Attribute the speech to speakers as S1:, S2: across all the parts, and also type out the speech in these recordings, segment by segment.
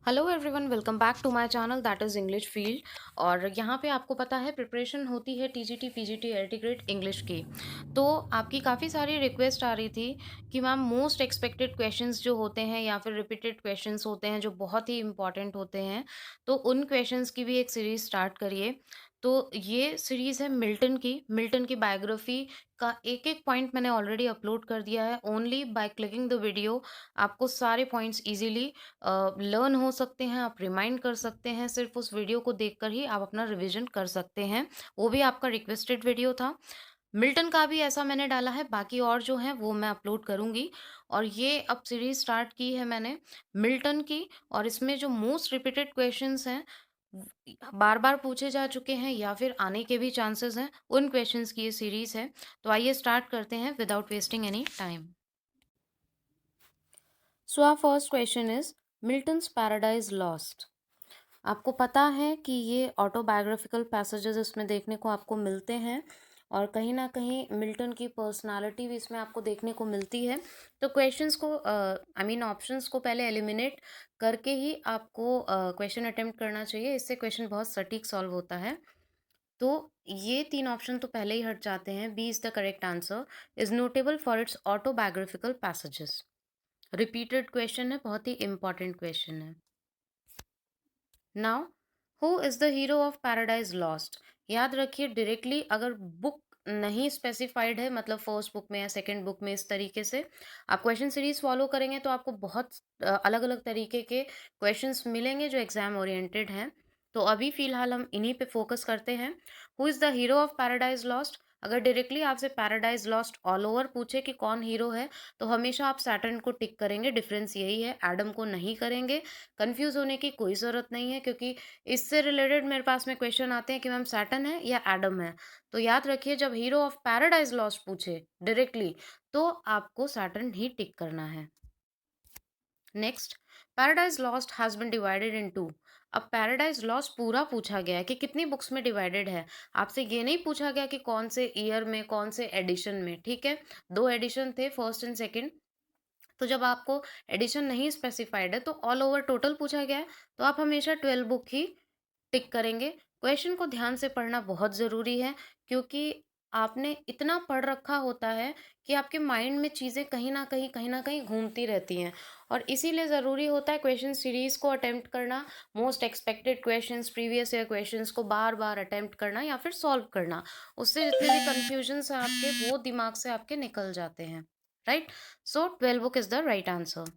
S1: Hello everyone, welcome back to my channel that is English field. और यहाँ पे आपको पता है प्रिपरेशन होती है TGT PGT LT grade English की। तो आपकी काफ़ी सारी रिक्वेस्ट आ रही थी कि मैम मोस्ट एक्सपेक्टेड क्वेश्चंस जो होते हैं या फिर रिपीटेड क्वेश्चंस होते हैं जो बहुत ही इंपॉर्टेंट होते हैं, तो उन क्वेश्चंस की भी एक सीरीज़ स्टार्ट करिए। तो ये सीरीज़ है मिल्टन की बायोग्राफी का एक-एक पॉइंट मैंने ऑलरेडी अपलोड कर दिया है। Only by clicking the video आपको सारे पॉइंट्स ईज़िली लर्न हो सकते हैं, आप रिमाइंड कर सकते हैं, सिर्फ़ उस वीडियो को देखकर ही आप अपना रिविज़न कर सकते हैं। वो भी आपका रिक्वेस्टेड वीडियो था। मिल्टन का भी ऐसा मैंने डाला है, बाकी और जो हैं वो मैं अपलोड करूँगी। और ये अब सीरीज़ स्टार्ट की है मैंने मिल्टन की, और इसमें जो मोस्ट रिपीटेड क्वेश्चंस हैं, बार-बार पूछे जा चुके हैं या फिर आने के भी चांसेस हैं, उन क्वेश्चंस की ये सीरीज़ है। तो आइए स्टार्ट करते हैं without wasting any time. So our first question is Milton's Paradise Lost. आपको पता है कि ये ऑटोबायोग्राफिकल पैसेजेस इसमें देखने को आपको मिलते हैं, और कहीं ना कहीं मिल्टन की पर्सनालिटी भी इसमें आपको देखने को मिलती है। तो क्वेश्चंस को ऑप्शंस को पहले एलिमिनेट करके ही आपको क्वेश्चन अटेम्प्ट करना चाहिए, इससे क्वेश्चन बहुत सटीक सॉल्व होता है। तो ये तीन ऑप्शन तो पहले ही हट जाते हैं। B is the correct answer, is notable for its autobiographical passages. Repeated question है, बहुत ही इंपॉर्टेंट क्वेश्चन है। Now, who is the hero of Paradise Lost. याद रखिए, डायरेक्टली अगर बुक नहीं स्पेसिफाइड है, मतलब फर्स्ट बुक में या सेकंड बुक में, इस तरीके से आप क्वेश्चन सीरीज फॉलो करेंगे तो आपको बहुत अलग अलग तरीके के क्वेश्चंस मिलेंगे जो एग्जाम ओरिएंटेड हैं। तो अभी फिलहाल हम इन्हीं पे फोकस करते हैं। Who is the hero of Paradise lost. अगर डायरेक्टली आपसे पैराडाइज लॉस्ट ऑल ओवर पूछे कि कौन हीरो है, तो हमेशा आप सैटर्न को टिक करेंगे। डिफरेंस यही है, एडम को नहीं करेंगे। कंफ्यूज होने की कोई ज़रूरत नहीं है, क्योंकि इससे रिलेटेड मेरे पास में क्वेश्चन आते हैं कि मैम सैटर्न है या एडम है। तो याद रखिए, जब हीरो ऑफ पैराडाइज लॉस्ट पूछे डायरेक्टली, तो आपको सैटर्न ही टिक करना है। Next, Paradise Lost has been divided in two. अब पैराडाइज लॉस्ट पूरा पूछा गया है कि कितनी बुक्स में डिवाइडेड है। आपसे ये नहीं पूछा गया कि कौन से ईयर में, कौन से एडिशन में। ठीक है, दो एडिशन थे, फर्स्ट एंड सेकंड। तो जब आपको एडिशन नहीं स्पेसिफाइड है, तो ऑल ओवर टोटल पूछा गया है, तो आप हमेशा 12 बुक ही टिक करेंगे। क्वेश्चन को ध्यान से पढ़ना बहुत ज़रूरी है, क्योंकि आपने इतना पढ़ रखा होता है कि आपके माइंड में चीज़ें कहीं ना कहीं घूमती रहती हैं। और इसीलिए ज़रूरी होता है क्वेश्चन सीरीज़ को अटेम्प्ट करना, most expected questions, previous year questions को बार बार अटेम्प्ट करना या फिर सॉल्व करना। उससे जितने भी कन्फ्यूजन्स हैं आपके, वो दिमाग से आपके निकल जाते हैं। Right. So 12 book is the right answer.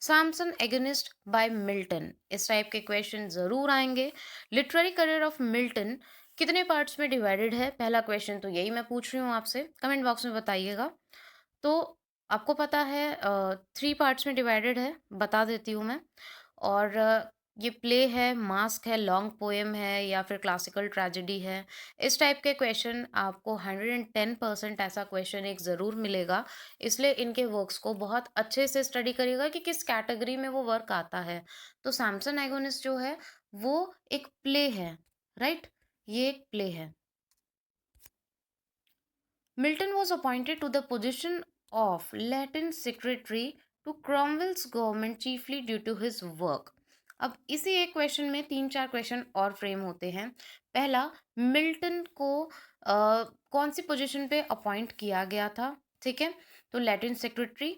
S1: Samson Agonistes by Milton, इस टाइप के क्वेश्चन जरूर आएंगे। लिटरेरी करियर ऑफ मिल्टन कितने पार्ट्स में डिवाइडेड है, पहला क्वेश्चन तो यही मैं पूछ रही हूँ आपसे, कमेंट बॉक्स में बताइएगा। तो आपको पता है 3 पार्ट्स में डिवाइडेड है, बता देती हूँ मैं। और ये प्ले है, मास्क है, लॉन्ग पोएम है, या फिर क्लासिकल ट्रेजेडी है। इस टाइप के क्वेश्चन आपको 110% ऐसा क्वेश्चन एक ज़रूर मिलेगा। इसलिए इनके वर्क्स को बहुत अच्छे से स्टडी करिएगा कि किस कैटेगरी में वो वर्क आता है। तो सैमसन एगोनिस्ट जो है वो एक प्ले है, राइट। ये एक प्ले है। Milton was appointed to the position of Latin secretary to Cromwell's government chiefly due to his work. अब इसी एक क्वेश्चन में तीन चार क्वेश्चन और फ्रेम होते हैं। पहला, मिल्टन को कौन सी पोजीशन पे अपॉइंट किया गया था। ठीक है, तो लैटिन सेक्रेटरी।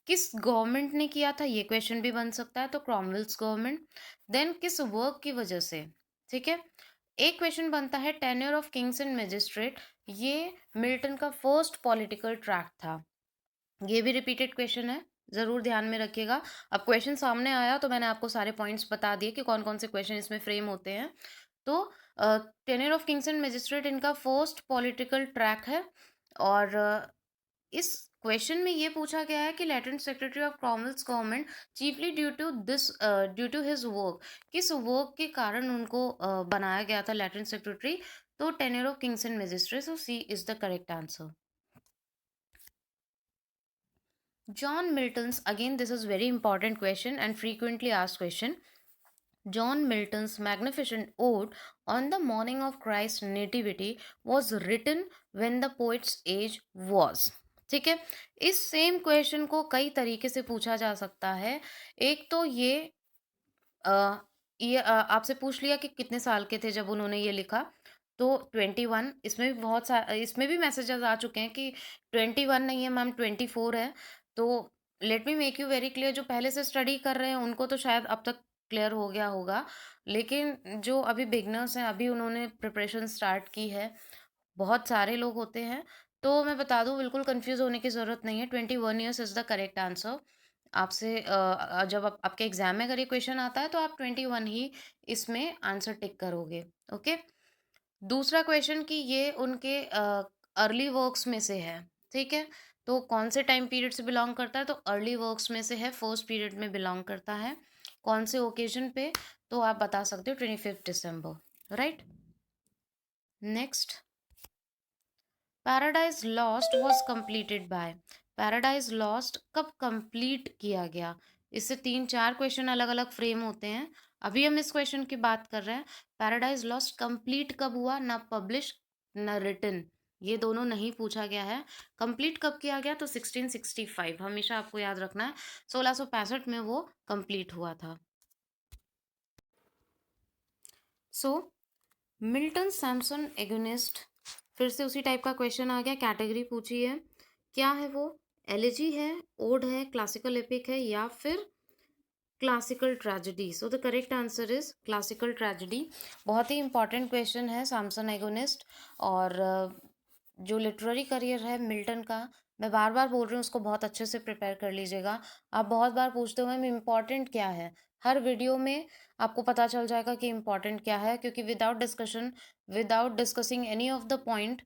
S1: किस गवर्नमेंट ने किया था, ये क्वेश्चन भी बन सकता है, तो क्रॉमवेल्स गवर्नमेंट। देन किस वर्क की वजह से। ठीक है, एक क्वेश्चन बनता है tenure of kings and magistrate. ये मिल्टन का फर्स्ट पॉलिटिकल ट्रैक था। ये भी रिपीटेड क्वेश्चन है, जरूर ध्यान में रखिएगा। अब क्वेश्चन सामने आया तो मैंने आपको सारे पॉइंट्स बता दिए कि कौन कौन से क्वेश्चन इसमें फ्रेम होते हैं। तो tenure of kings and magistrate इनका फर्स्ट पॉलिटिकल ट्रैक है। और इस क्वेश्चन में ये पूछा गया है कि Latin secretary of Cromwell's government chiefly due to his work, किस वर्क के कारण उनको बनाया गया था लेटेंट सेक्रेटरी। तो tenure of kings and magistrates, so C is the correct answer. John Milton's, again this is very important question and frequently asked question. John Milton's magnificent ode on the morning of Christ's nativity was written when the poet's age was. ठीक है? इस same question को कई तरीके से पूछा जा सकता है। एक तो अ, आपसे पूछ लिया कि कितने साल के थे जब उन्होंने ये लिखा, तो 21। इसमें भी मैसेजेस आ चुके हैं कि 21 नहीं है मैम, 24 है। तो let me make you very clear, जो पहले से स्टडी कर रहे हैं उनको तो शायद अब तक क्लियर हो गया होगा। लेकिन जो अभी बिगिनर्स हैं, अभी उन्होंने प्रिपरेशन स्टार्ट की है, बहुत सारे लोग होते हैं। तो मैं बता दूँ, बिल्कुल कन्फ्यूज़ होने की ज़रूरत नहीं है, 21 years is the correct answer. जब आपके एग्ज़ाम में अगर ये क्वेश्चन आता है तो आप 21 ही इसमें आंसर टिक करोगे, ओके? दूसरा क्वेश्चन कि ये उनके अर्ली वर्क्स में से है, ठीक है? तो कौन से टाइम पीरियड से बिलॉन्ग करता है? तो अर्ली वर्क्स में से है, फर्स्ट पीरियड में बिलॉन्ग करता है। कौन से ओकेज़न पे? तो आप बता सकते हो 25 दिसंबर, right? Next, Paradise Lost was completed by. Paradise Lost कब कंप्लीट किया गया? इससे 3-4 क्वेश्चन अलग-अलग फ्रेम होते हैं। अभी हम इस क्वेश्चन की बात कर रहे हैं, पैराडाइज लॉस्ट कंप्लीट कब हुआ? ना पब्लिश, ना रिटन, ये दोनों नहीं पूछा गया है। कंप्लीट कब किया गया? तो 1665, हमेशा आपको याद रखना है, 1665 में वो कंप्लीट हुआ था। सो मिल्टन सैमसन एगोनिस्ट, फिर से उसी टाइप का क्वेश्चन आ गया, कैटेगरी पूछी है। क्या है वो? एलिजी है, ओड है, क्लासिकल एपिक है, या फिर classical tragedy? So the correct answer is classical tragedy. बहुत ही इंपॉर्टेंट क्वेश्चन है सैमसन एगोनिस्ट। और जो लिटरेरी करियर है मिल्टन का, मैं बार बार बोल रही हूँ, उसको बहुत अच्छे से प्रिपेयर कर लीजिएगा। आप बहुत बार पूछते हो मैम इम्पॉर्टेंट क्या है, हर वीडियो में आपको पता चल जाएगा कि इम्पॉर्टेंट क्या है, क्योंकि without discussing any of the point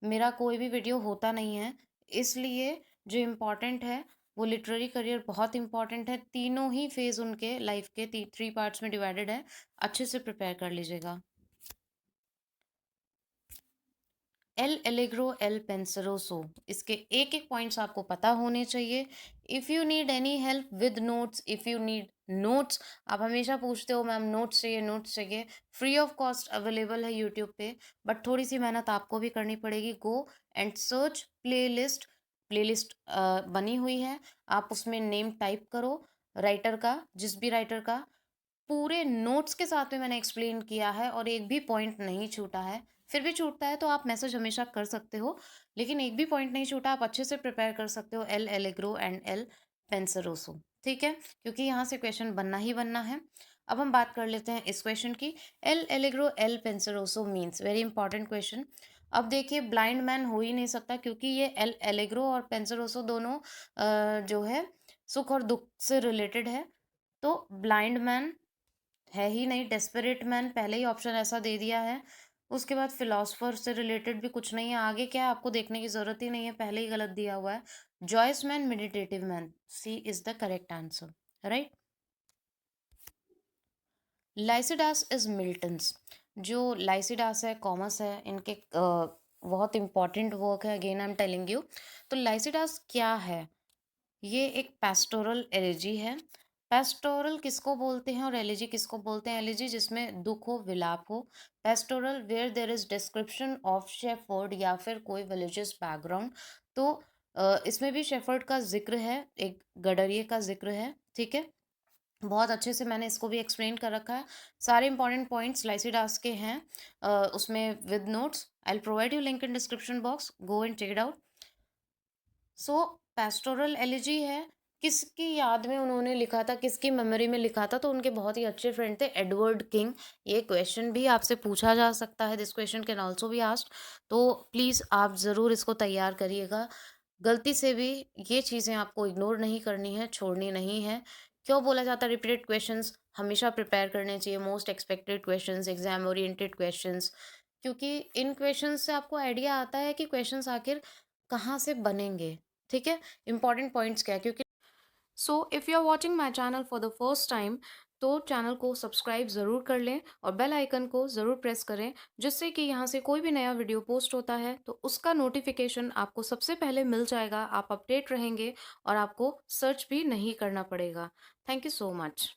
S1: मेरा कोई भी वीडियो होता नहीं है। इसलिए जो इम्पॉर्टेंट है, वो लिटरेरी करियर बहुत इंपॉर्टेंट है, तीनों ही फेज उनके लाइफ के 3 पार्ट्स में डिवाइडेड है, अच्छे से प्रिपेयर कर लीजिएगा। एल एलेग्रो, एल पेंसरोसो, इसके एक एक पॉइंट्स आपको पता होने चाहिए। If you need any help with notes, if you need notes, आप हमेशा पूछते हो मैम नोट्स चाहिए, फ्री ऑफ कॉस्ट अवेलेबल है यूट्यूब पे। बट थोड़ी सी मेहनत आपको भी करनी पड़ेगी। गो एंड सर्च प्लेलिस्ट बनी हुई है, आप उसमें नेम टाइप करो राइटर का, जिस भी राइटर का, पूरे नोट्स के साथ में मैंने एक्सप्लेन किया है और एक भी पॉइंट नहीं छूटा है। फिर भी छूटता है तो आप मैसेज हमेशा कर सकते हो, लेकिन एक भी पॉइंट नहीं छूटा, आप अच्छे से प्रिपेयर कर सकते हो एल एलेग्रो एंड एल पेंसरोसो, ठीक है? क्योंकि यहाँ से क्वेश्चन बनना ही बनना है। अब हम बात कर लेते हैं इस क्वेश्चन की। एल एलेग्रो एल पेंसरोसो मीन्स, वेरी इंपॉर्टेंट क्वेश्चन। अब देखिए, ब्लाइंड मैन हो ही नहीं सकता, क्योंकि ये एल एलेग्रो और पेंसरोसो दोनों जो है सुख और दुख से रिलेटेड है। तो ब्लाइंड मैन है ही नहीं, डेस्परेट मैन पहले ही ऑप्शन ऐसा दे दिया है। उसके बाद फिलोसफर से रिलेटेड भी कुछ नहीं है, आगे क्या है आपको देखने की जरूरत ही नहीं है, पहले ही गलत दिया हुआ है। Joyous man, meditative man, C is the correct answer, right? Lycidas is Milton's. जो लाइसिडास है, कॉमस है, इनके बहुत इंपॉर्टेंट वर्क है, again I am telling you. तो लाइसिडास क्या है? ये एक पेस्टोरल एलिजी है। पेस्टोरल किसको बोलते हैं और एलिजी किसको बोलते हैं? एलिजी जिसमें दुख हो, विलाप हो। Pastoral where there is description of shepherd या फिर कोई रिलीजियस बैकग्राउंड। तो इसमें भी शेफर्ड का जिक्र है, एक गडरिये का जिक्र है, ठीक है? बहुत अच्छे से मैंने इसको भी एक्सप्लेन कर रखा है। सारे इंपॉर्टेंट पॉइंट्स लाइसिडास के हैं उसमें with notes. I will provide you link in description box, go and check it out. So pastoral elegy है, किसकी याद में उन्होंने लिखा था, किसकी मेमोरी में लिखा था? तो उनके बहुत ही अच्छे फ्रेंड थे, एडवर्ड किंग। ये क्वेश्चन भी आपसे पूछा जा सकता है, this question can also be asked. तो प्लीज़ आप ज़रूर इसको तैयार करिएगा। गलती से भी ये चीज़ें आपको इग्नोर नहीं करनी है, छोड़नी नहीं है। क्यों बोला जाता है रिपीटेड क्वेश्चंस हमेशा प्रिपेयर करने चाहिए, most expected questions, exam oriented questions, क्योंकि इन क्वेश्चंस से आपको आइडिया आता है कि क्वेश्चंस आखिर कहाँ से बनेंगे, ठीक है? इंपॉर्टेंट पॉइंट्स क्या है, क्योंकि so if you are watching my channel for the first time, तो चैनल को सब्सक्राइब ज़रूर कर लें और बेल आइकन को ज़रूर प्रेस करें, जिससे कि यहाँ से कोई भी नया वीडियो पोस्ट होता है तो उसका नोटिफिकेशन आपको सबसे पहले मिल जाएगा, आप अपडेट रहेंगे और आपको सर्च भी नहीं करना पड़ेगा। Thank you so much.